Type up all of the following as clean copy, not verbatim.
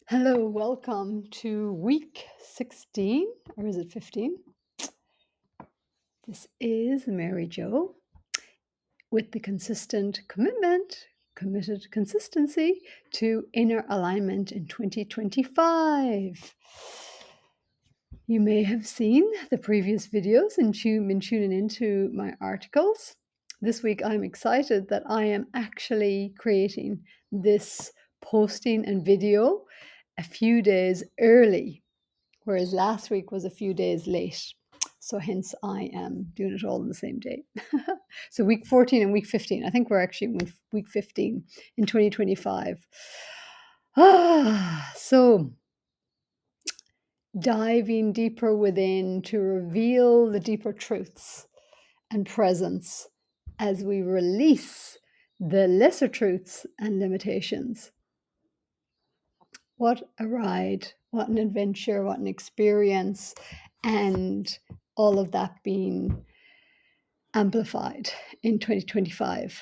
Hello, welcome to week 16, or is it 15? This is Mary Jo with the committed consistency to inner alignment in 2025. You may have seen the previous videos and been tuning into my articles. This week, I'm excited that I am actually creating this posting and video a few days early, whereas last week was a few days late. So hence I am doing it all on the same day. So week 14 and week 15. I think we're actually in week 15 in 2025. So diving deeper within to reveal the deeper truths and presence as we release the lesser truths and limitations. What a ride, what an adventure, what an experience, and all of that being amplified in 2025,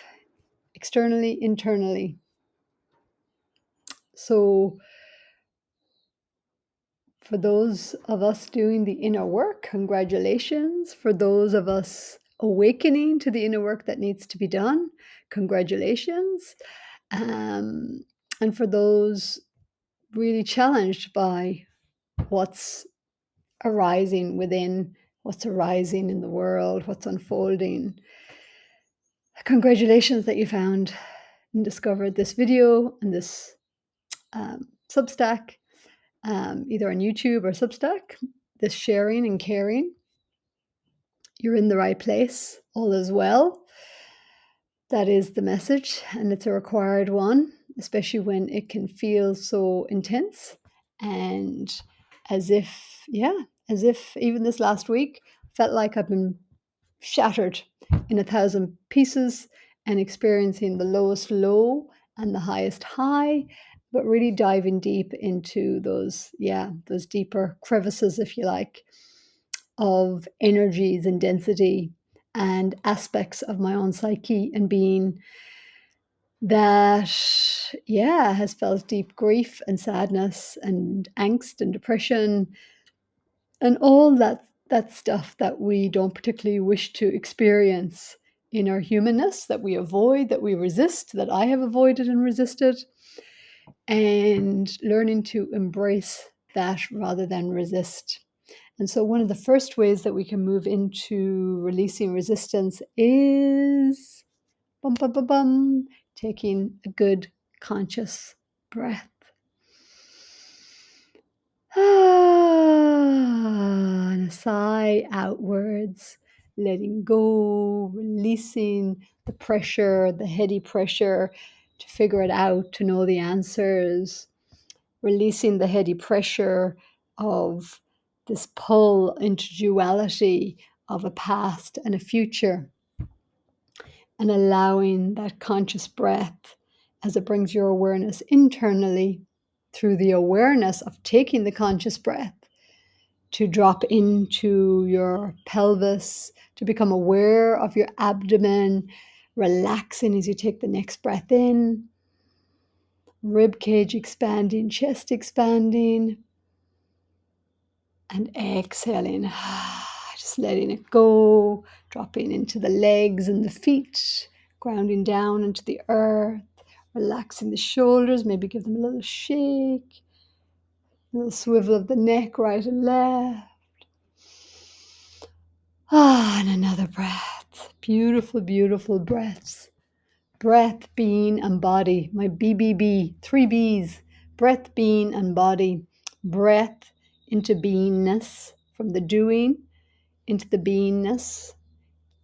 externally, internally. So, for those of us doing the inner work, congratulations. For those of us awakening to the inner work that needs to be done, congratulations. And for those really challenged by what's arising within, what's arising in the world, what's unfolding, congratulations that you found and discovered this video and this Substack, either on YouTube or Substack, this sharing and caring. You're in the right place, all is well. That is the message, and it's a required one, especially when it can feel so intense and as if even this last week felt like I've been shattered in 1,000 pieces and experiencing the lowest low and the highest high, but really diving deep into those deeper crevices, if you like, of energies and density and aspects of my own psyche and being that has felt deep grief and sadness and angst and depression and all that stuff that we don't particularly wish to experience in our humanness, that we avoid, that we resist, that I have avoided and resisted, and learning to embrace that rather than resist. And so one of the first ways that we can move into releasing resistance is taking a good conscious breath. And a sigh outwards, letting go, releasing the pressure, the heady pressure to figure it out, to know the answers, releasing the heady pressure of this pull into duality of a past and a future, and allowing that conscious breath as it brings your awareness internally through the awareness of taking the conscious breath to drop into your pelvis, to become aware of your abdomen, relaxing as you take the next breath in, rib cage expanding, chest expanding, and exhaling, just letting it go, dropping into the legs and the feet, grounding down into the earth, relaxing the shoulders, maybe give them a little shake, a little swivel of the neck right and left. And another breath. Beautiful, beautiful breaths. Breath, being, and body. My BBB, 3 Bs. Breath, being, and body. Breath into beingness, from the doing into the beingness,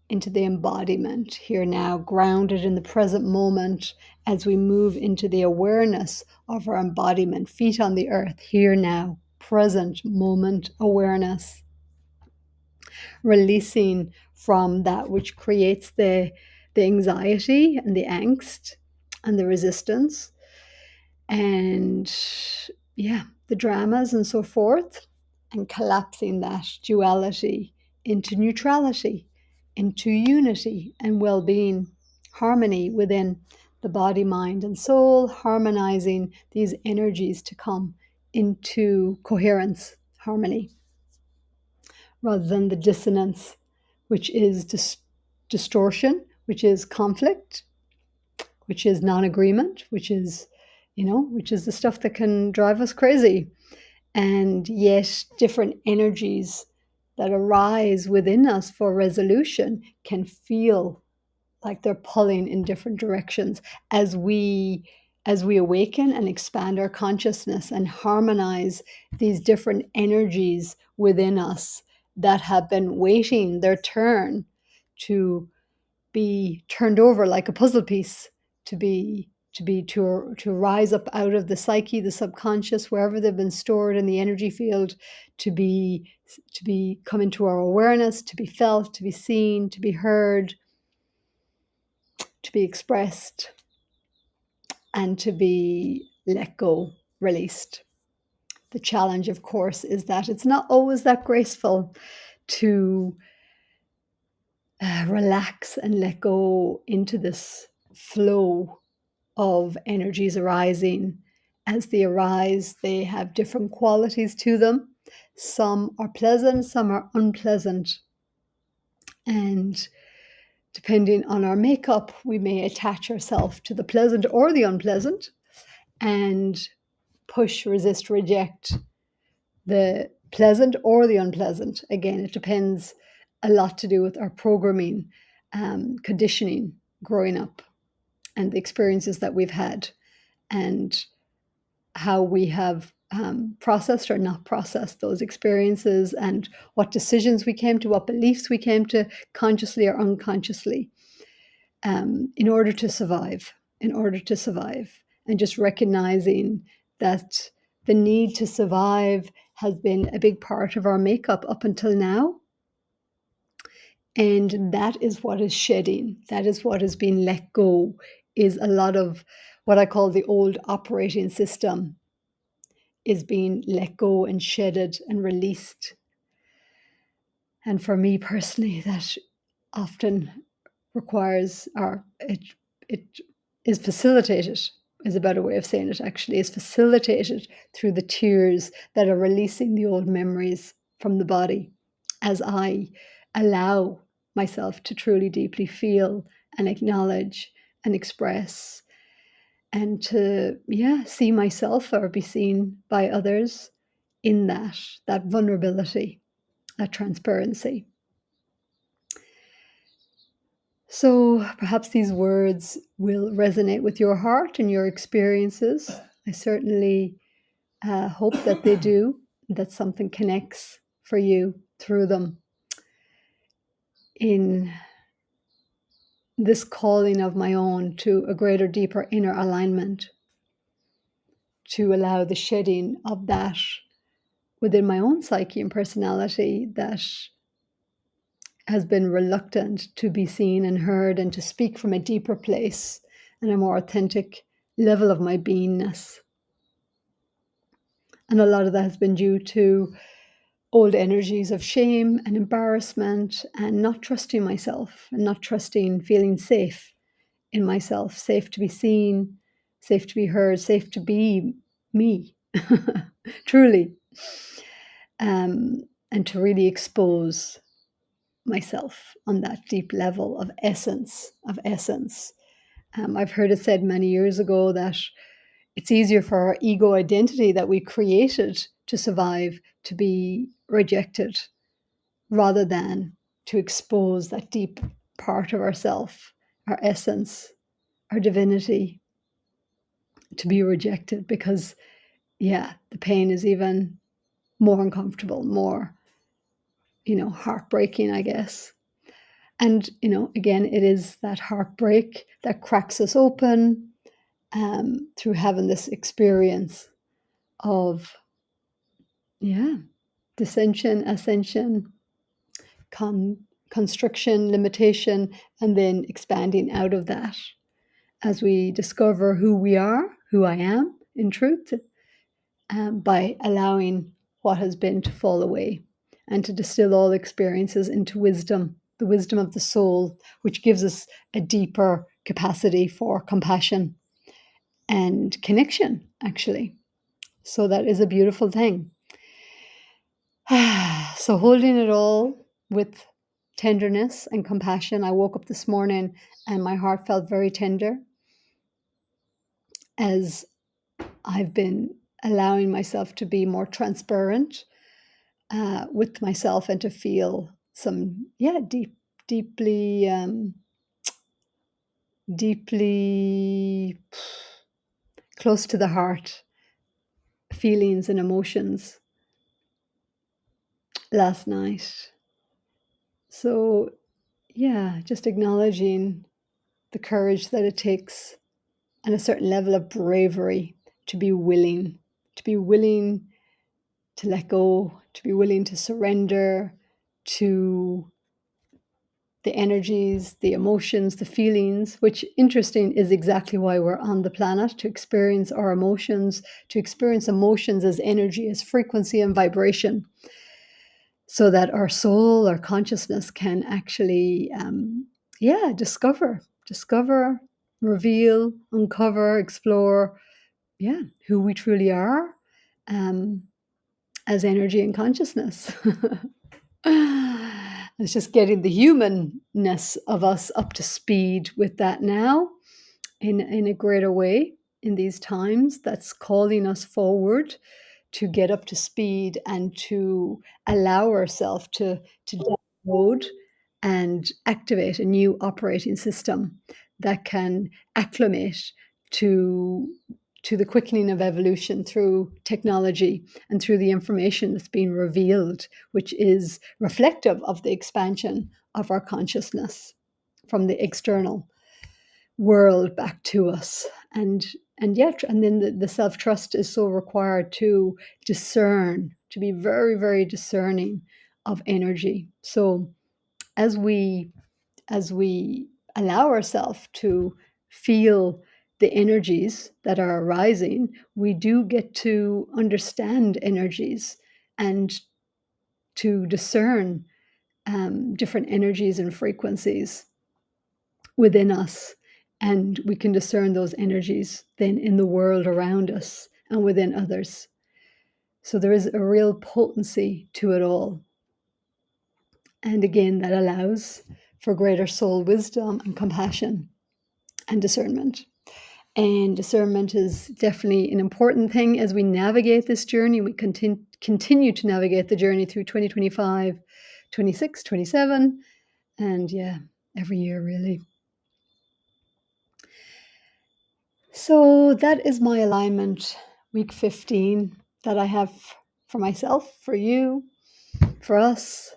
into the embodiment. Here now, grounded in the present moment as we move into the awareness of our embodiment. Feet on the earth. Here now, present moment awareness. Releasing from that which creates the anxiety and the angst and the resistance and the dramas and so forth, and collapsing that duality into neutrality, into unity and well-being, harmony within the body, mind, and soul, harmonizing these energies to come into coherence, harmony, rather than the dissonance, which is distortion, which is conflict, which is non-agreement, which is, which is the stuff that can drive us crazy. And yet different energies that arise within us for resolution can feel like they're pulling in different directions as we awaken and expand our consciousness and harmonize these different energies within us that have been waiting their turn to be turned over like a puzzle piece, to rise up out of the psyche, the subconscious, wherever they've been stored in the energy field, to be come into our awareness, to be felt, to be seen, to be heard, to be expressed, and to be let go, released. The challenge, of course, is that it's not always that graceful to relax and let go into this flow of energies arising. As they arise, they have different qualities to them. Some are pleasant, some are unpleasant. And depending on our makeup, we may attach ourselves to the pleasant or the unpleasant and push, resist, reject the pleasant or the unpleasant. Again, it depends a lot to do with our programming, conditioning growing up, and the experiences that we've had, and how we have processed or not processed those experiences, and what decisions we came to, what beliefs we came to, consciously or unconsciously, in order to survive, and just recognizing that the need to survive has been a big part of our makeup up until now. And that is what is shedding. That is what has been let go, is a lot of what I call the old operating system is being let go and shedded and released. And for me personally, that often requires, or it is facilitated, is a better way of saying it actually, is facilitated through the tears that are releasing the old memories from the body, as I allow myself to truly deeply feel and acknowledge and express, and to see myself or be seen by others in that vulnerability, that transparency. So perhaps these words will resonate with your heart and your experiences. I certainly hope that they do, that something connects for you through them in this calling of my own to a greater, deeper inner alignment, to allow the shedding of that within my own psyche and personality that has been reluctant to be seen and heard, and to speak from a deeper place and a more authentic level of my beingness. And a lot of that has been due to old energies of shame and embarrassment, and not trusting myself, and not trusting feeling safe in myself, safe to be seen, safe to be heard, safe to be me, truly, and to really expose myself on that deep level of essence. I've heard it said many years ago that it's easier for our ego identity that we created to survive to be rejected, rather than to expose that deep part of ourself, our essence, our divinity, to be rejected, because the pain is even more uncomfortable, more heartbreaking, I guess. And again, it is that heartbreak that cracks us open, through having this experience of dissension, ascension, constriction, limitation, and then expanding out of that as we discover who we are, who I am in truth, by allowing what has been to fall away, and to distill all experiences into wisdom, the wisdom of the soul, which gives us a deeper capacity for compassion and connection, actually. So that is a beautiful thing. So holding it all with tenderness and compassion. I woke up this morning and my heart felt very tender as I've been allowing myself to be more transparent with myself and to feel some, deeply, deeply close to the heart feelings and emotions last night. So, yeah, just acknowledging the courage that it takes and a certain level of bravery to be willing to let go, to be willing to surrender to the energies, the emotions, the feelings, which interesting is exactly why we're on the planet, to experience our emotions, to experience emotions as energy, as frequency and vibration, so that our soul, our consciousness can actually, discover, reveal, uncover, explore, who we truly are um, as energy and consciousness. It's just getting the humanness of us up to speed with that now in a greater way in these times. That's calling us forward to get up to speed and to allow ourselves to download and activate a new operating system that can acclimate to to the quickening of evolution through technology and through the information that's being revealed, which is reflective of the expansion of our consciousness from the external world back to us. And then the self-trust is so required to discern, to be very, very discerning of energy. So as we as we allow ourselves to feel the energies that are arising, we do get to understand energies and to discern different energies and frequencies within us. And we can discern those energies then in the world around us and within others. So there is a real potency to it all. And again, that allows for greater soul wisdom and compassion and discernment. And discernment is definitely an important thing as we navigate this journey. We continue to navigate the journey through 2025, 26, 27, and every year really. So that is my alignment, week 15, that I have for myself, for you, for us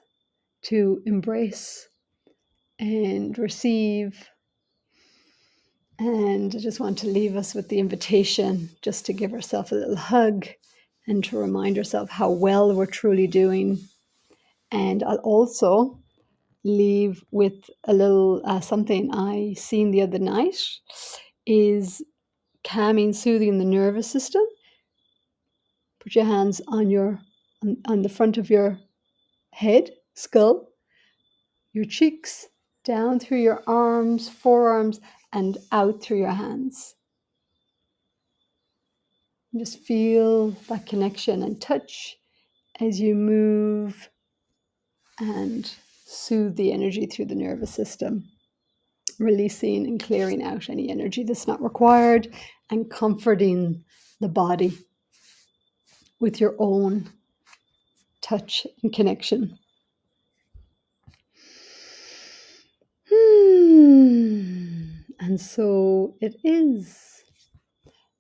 to embrace and receive. And I just want to leave us with the invitation just to give ourselves a little hug and to remind ourselves how well we're truly doing. And I'll also leave with a little something I seen the other night is calming, soothing the nervous system. Put your hands on the front of your head, skull, your cheeks, down through your arms, forearms, and out through your hands. And just feel that connection and touch as you move and soothe the energy through the nervous system, releasing and clearing out any energy that's not required and comforting the body with your own touch and connection. And so it is.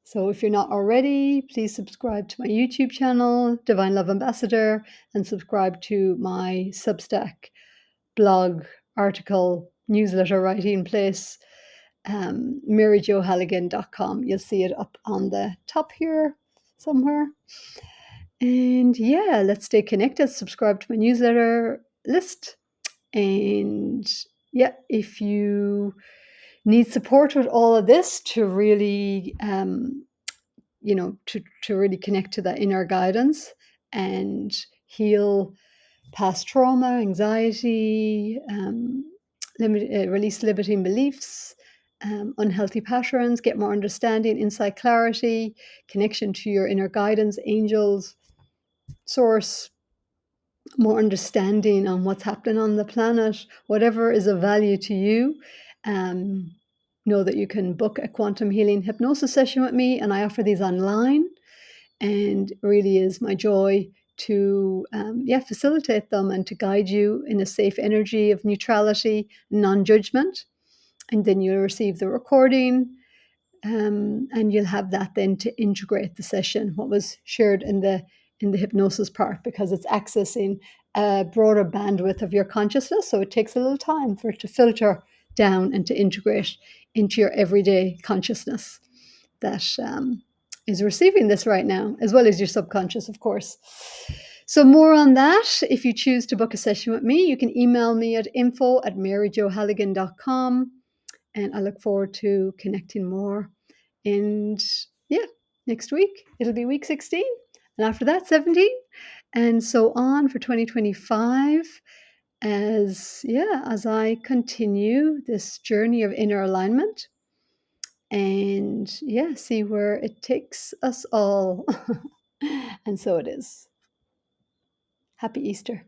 So if you're not already, please subscribe to my YouTube channel, Divine Love Ambassador, and subscribe to my Substack blog, article, newsletter writing place, maryjohalligan.com. You'll see it up on the top here somewhere. And let's stay connected. Subscribe to my newsletter list. And if you need support with all of this to really to really connect to that inner guidance and heal past trauma, anxiety, release limiting beliefs, unhealthy patterns, get more understanding, insight, clarity, connection to your inner guidance, angels, source, more understanding on what's happening on the planet, whatever is of value to you. Um, know that you can book a quantum healing hypnosis session with me, and I offer these online. And really is my joy to facilitate them and to guide you in a safe energy of neutrality, non-judgment. And then you'll receive the recording, and you'll have that then to integrate the session, what was shared in the hypnosis part, because it's accessing a broader bandwidth of your consciousness. So it takes a little time for it to filter down and to integrate into your everyday consciousness that is receiving this right now, as well as your subconscious, of course. So more on that. If you choose to book a session with me, you can email me at info@maryjohalligan.com, and I look forward to connecting more. And yeah, next week it'll be week 16, and after that 17, and so on for 2025, as I continue this journey of inner alignment, and see where it takes us all. And so it is. Happy Easter.